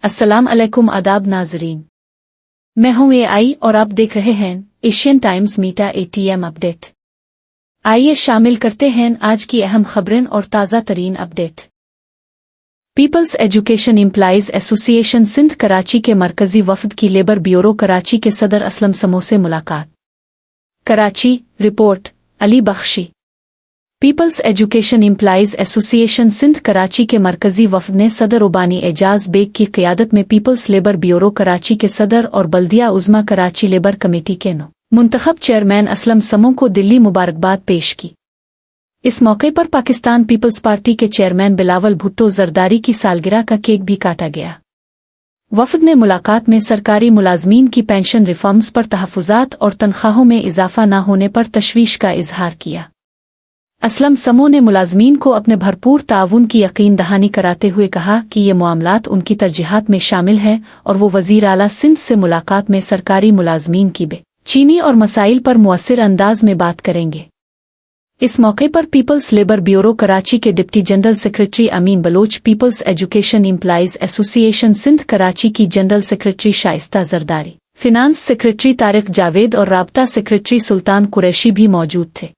अस्सलाम अलैकुम आदाब नाजरीन, मैं हूं AI और आप देख रहे हैं एशियन टाइम्स मीटा ATM अपडेट। आइए शामिल करते हैं आज की अहम खबरें और ताज़ा तरीन update. Peoples education employees association Sindh Karachi के मरकजी वफद की लेबर ब्यूरो कराची के सदर असलम समो से मुलाकात। Karachi, report Ali Bakhshi. Peoples education employees association Sindh Karachi के मरकजी वफद ने सदर रुबानी एजाज बेग की क़ियादत में पीपल्स लेबर ब्यूरो कराची के सदर और बल्दिया उज़्मा कराची लेबर कमेटी के मुंतखब चेयरमैन असलम समो को दिल्ली मुबारकबाद पेश की। इस मौके पर पाकिस्तान पीपल्स पार्टी के चेयरमैन बिलावल भुट्टो जरदारी की सालगिरह का केक भी काटा गया। वफद ने मुलाकात में सरकारी मुलाजमीन की पेंशन रिफॉर्म्स पर तहफ़्फ़ुज़ात और तनख्वाहों में इजाफा न होने पर तशवीश का इजहार किया। असलम समो ने मुलाजमीन को अपने भरपूर ताउन की यकीन दहानी कराते हुए कहा कि ये मामलात उनकी तरजीहात में शामिल है और वो वज़ीर आला सिंध से मुलाकात में सरकारी मुलाजमीन की चीनी और मसाइल पर मुअस्सिर अंदाज में बात करेंगे। इस मौके पर पीपल्स लेबर ब्यूरो कराची के deputy general secretary Amin Baloch, people's education employees association Sindh Karachi की general secretary Shaista Zardari, finance secretary Tariq Javed और राब्ता सेक्रेटरी सुल्तान कुरैशी भी मौजूद थे।